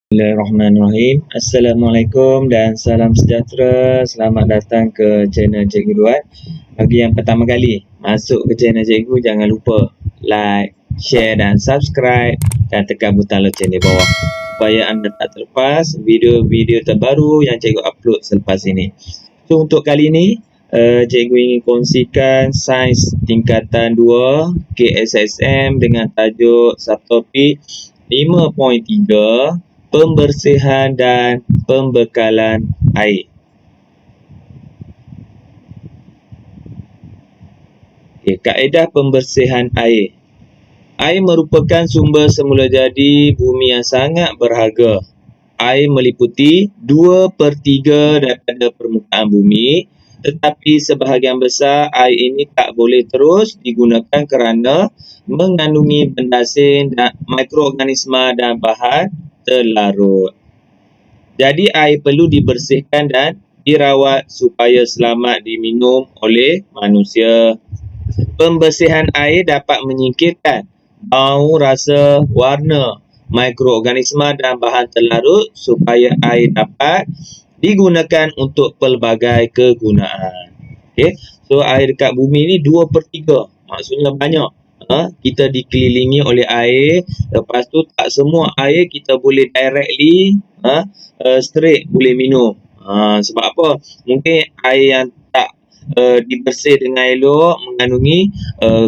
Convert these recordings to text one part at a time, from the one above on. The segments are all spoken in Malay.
Bismillahirrahmanirrahim. Assalamualaikum dan salam sejahtera. Selamat datang ke channel Cikgu Duat. Bagi yang pertama kali masuk ke channel Cikgu, jangan lupa like, share dan subscribe dan tekan butang loceng di bawah supaya anda tak terlepas video-video terbaru yang Cikgu upload selepas ini. So untuk kali ini Cikgu ingin kongsikan sains tingkatan 2 KSSM dengan tajuk subtopik 5.3 pembersihan dan pembekalan air. Kaedah pembersihan air. Air merupakan sumber semula jadi bumi yang sangat berharga. Air meliputi 2/3 daripada permukaan bumi, tetapi sebahagian besar air ini tak boleh terus digunakan kerana mengandungi benda asin dan mikroorganisma dan bahan terlarut. Jadi air perlu dibersihkan dan dirawat supaya selamat diminum oleh manusia. Pembersihan air dapat menyingkirkan bau, rasa, warna, mikroorganisma dan bahan terlarut supaya air dapat digunakan untuk pelbagai kegunaan. So air dekat bumi ni 2/3. Maksudnya banyak. Kita dikelilingi oleh air. Lepas tu tak semua air kita boleh directly straight boleh minum. Sebab apa? Mungkin air yang tak dibersih dengan elok mengandungi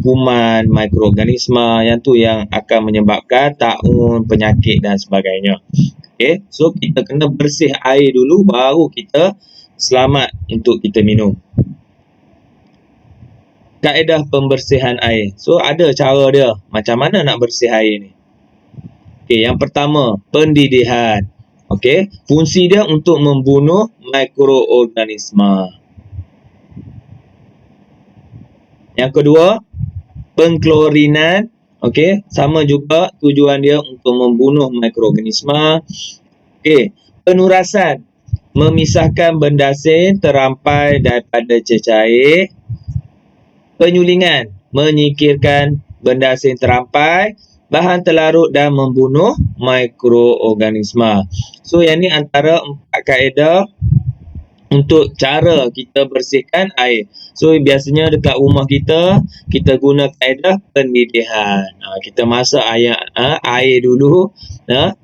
kuman, mikroorganisma yang tu yang akan menyebabkan taun, penyakit dan sebagainya. So kita kena bersih air dulu baru kita selamat untuk kita minum. Kaedah pembersihan air. So ada cara dia. Macam mana nak bersih air ni? Yang pertama, pendidihan. Fungsi dia untuk membunuh mikroorganisma. Yang kedua, pengklorinan. Sama juga tujuan dia untuk membunuh mikroorganisma. Penurasan, memisahkan benda asin terampai daripada cecair. Penyulingan, menyingkirkan benda asin terampai, bahan terlarut dan membunuh mikroorganisma. So yang ni antara 4 kaedah untuk cara kita bersihkan air. So biasanya dekat rumah kita guna kaedah pendidihan. Kita masak air dulu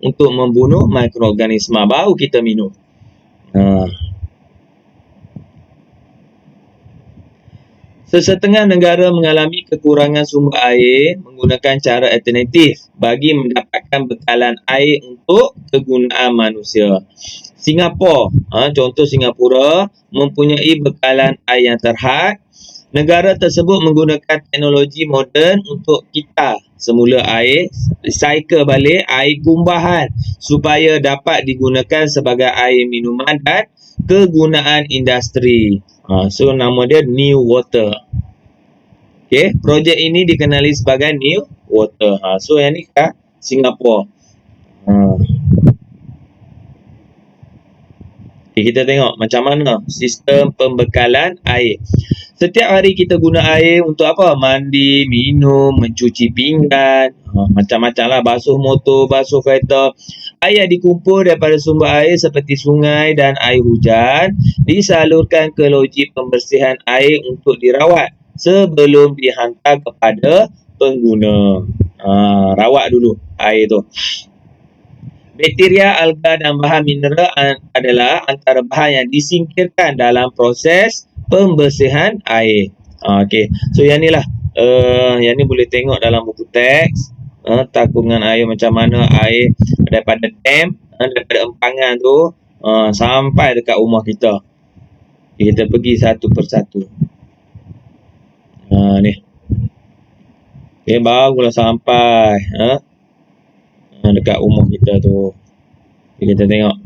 untuk membunuh mikroorganisma, baru kita minum. Sesetengah negara mengalami kekurangan sumber air menggunakan cara alternatif bagi mendapatkan bekalan air untuk kegunaan manusia. Singapura, contoh Singapura mempunyai bekalan air yang terhad. Negara tersebut menggunakan teknologi moden untuk kita semula air, recycle balik air kumbahan supaya dapat digunakan sebagai air minuman dan kegunaan industri. So nama dia New Water. Projek ini dikenali sebagai New Water. So yang ni kat Singapura. Kita tengok macam mana sistem pembekalan air. Setiap hari kita guna air untuk apa? Mandi, minum, mencuci pinggan, macam-macam lah. Basuh motor, basuh kereta. Air yang dikumpul daripada sumber air seperti sungai dan air hujan disalurkan ke loji pembersihan air untuk dirawat sebelum dihantar kepada pengguna. Rawat dulu air tu. Bakteria, alga dan bahan mineral adalah antara bahan yang disingkirkan dalam proses pembersihan air. So yang ni lah. Yang ni boleh tengok dalam buku teks. Takungan air macam mana air daripada dam, daripada empangan tu sampai dekat rumah kita. Kita pergi satu persatu. Ni. Barulah sampai dekat rumah kita tu. Kita tengok.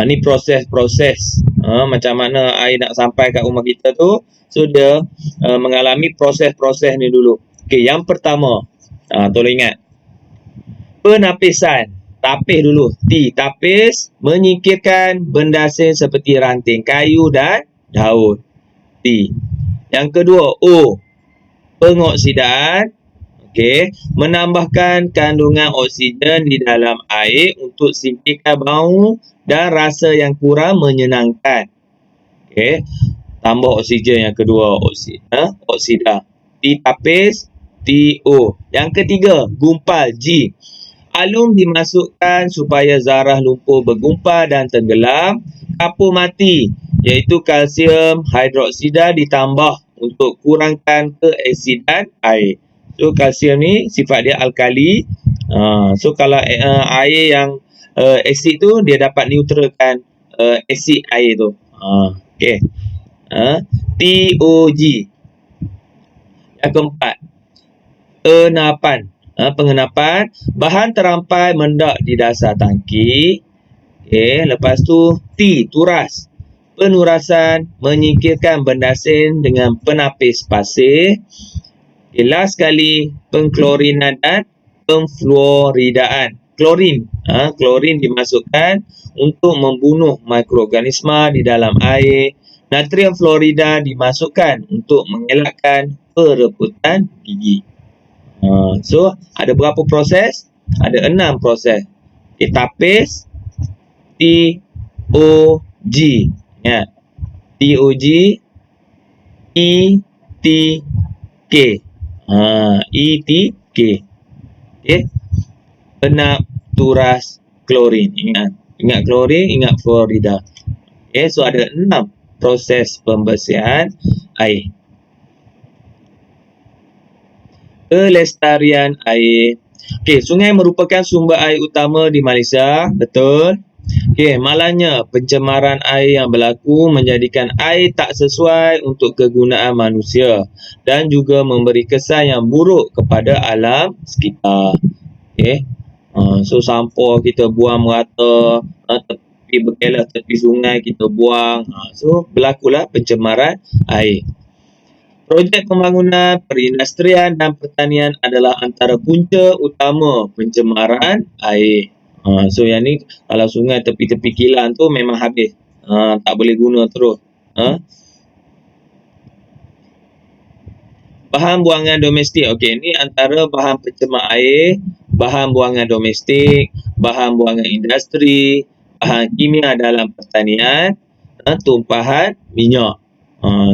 Ni proses-proses. Macam mana air nak sampai kat rumah kita tu. So dia mengalami proses-proses ni dulu. Yang pertama. Tolong ingat. Penapisan. Tapis dulu. Tapis menyingkirkan benda asin seperti ranting kayu dan daun. Yang kedua, O. Pengoksidaan. Okey, menambahkan kandungan oksigen di dalam air untuk singkirkan bau dan rasa yang kurang menyenangkan. Okey, tambah oksigen yang kedua, oksida. Ditapis, TO. Yang ketiga, gumpal, G. Alum dimasukkan supaya zarah lumpur bergumpal dan tenggelam. Kapur mati, iaitu kalsium hidroksida ditambah untuk kurangkan keasidan air. So kalsium ni sifat dia alkali. So kalau air yang asid tu dia dapat neutralkan asid air tu. Okey. TOG. Yang keempat, enapan. Pengenapan, bahan terampai mendak di dasar tangki. Okey, lepas tu T, turas. Penurasan, menyingkirkan benda asin dengan penapis pasir. Okay, last sekali, pengklorinan dan pemfluoridaan. Klorin. Klorin dimasukkan untuk membunuh mikroorganisma di dalam air. Natrium fluorida dimasukkan untuk mengelakkan perebutan gigi. So, ada berapa proses? Ada 6 proses. Okay, tapis, TOG. Ya. TOG, ETK. ETK. Okey. Enap, turas, klorin. Ingat klorin, ingat fluorida. Okey, so ada 6 proses pembersihan air. Kelestarian air. Okey, sungai merupakan sumber air utama di Malaysia, betul? Okey, malangnya pencemaran air yang berlaku menjadikan air tak sesuai untuk kegunaan manusia dan juga memberi kesan yang buruk kepada alam sekitar. Okey. So sampah kita buang merata, tepi berkelas tepi sungai kita buang. So berlakulah pencemaran air. Projek pembangunan, perindustrian dan pertanian adalah antara punca utama pencemaran air. So yang ni kalau sungai tepi-tepi kilang tu memang habis. Tak boleh guna terus. Bahan buangan domestik. Okey, ni antara bahan pencemar air, bahan buangan domestik, bahan buangan industri, bahan kimia dalam pertanian, tumpahan minyak.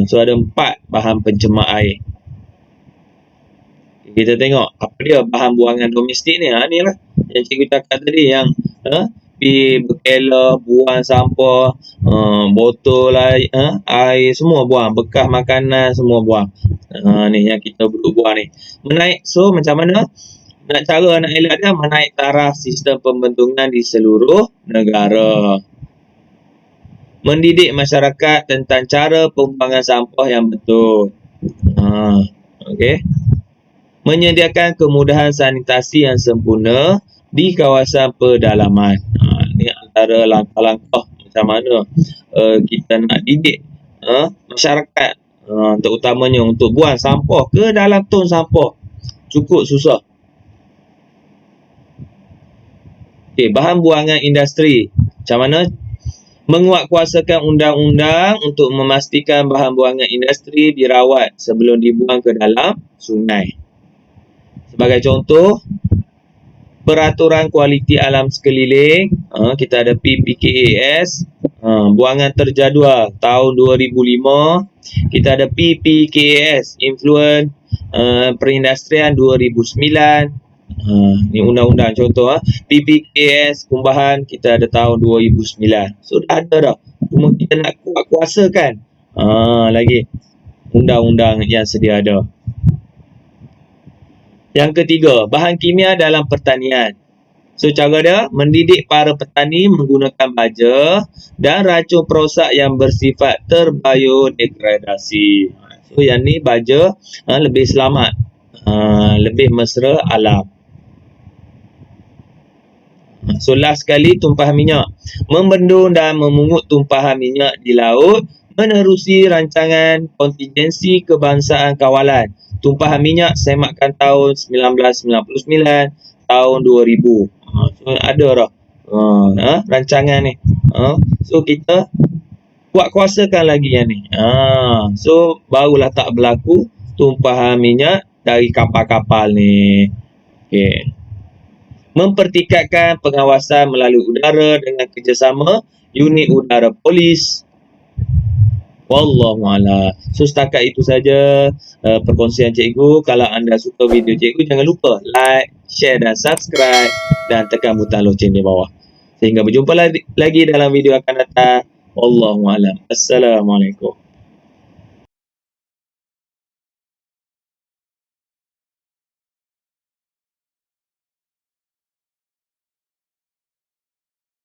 So ada 4 bahan pencemar air. Kita tengok apa dia bahan buangan domestik ni. Ni lah yang cikgu cakap tadi, yang pergi berkelah, buang sampah, botol air, air semua buang, bekas makanan semua buang. Ni yang kita buang ni. So macam mana nak cara nak elak dia? Menaik taraf sistem pembentungan di seluruh negara. Mendidik masyarakat tentang cara pembuangan sampah yang betul. Okey. Menyediakan kemudahan sanitasi yang sempurna di kawasan pedalaman. Ini antara langkah-langkah macam mana kita nak didik masyarakat, terutamanya untuk buang sampah ke dalam tong sampah. Cukup susah. Okey, bahan buangan industri. Macam mana? Menguatkuasakan undang-undang untuk memastikan bahan buangan industri dirawat sebelum dibuang ke dalam sungai. Sebagai contoh, peraturan kualiti alam sekeliling, kita ada PPKAS, buangan terjadual tahun 2005. Kita ada PPKAS, influence perindustrian 2009. Ni undang-undang contoh. PPKAS kumbahan kita ada tahun 2009. So dah ada dah. Cuma kita nak kuasakan lagi undang-undang yang sedia ada. Yang ketiga, bahan kimia dalam pertanian. So cara dia mendidik para petani menggunakan baja dan racun perosak yang bersifat terbiodegradasi. So yang ni baja lebih selamat, lebih mesra alam. So last sekali, tumpahan minyak. Membendung dan memungut tumpahan minyak di laut menerusi rancangan kontingensi kebangsaan kawalan tumpahan minyak semakan tahun 1999, tahun 2000. So ada dah rancangan ni. So kita buat kuasakan lagi yang ni. So barulah tak berlaku tumpahan minyak dari kapal-kapal ni. Okey. Mempertingkatkan pengawasan melalui udara dengan kerjasama unit udara polis. Wallahualam. So setakat itu saja perkongsian cikgu. Kalau anda suka video cikgu, jangan lupa like, share dan subscribe dan tekan butang loceng di bawah. Sehingga berjumpa lagi dalam video akan datang. Wallahualam. Assalamualaikum.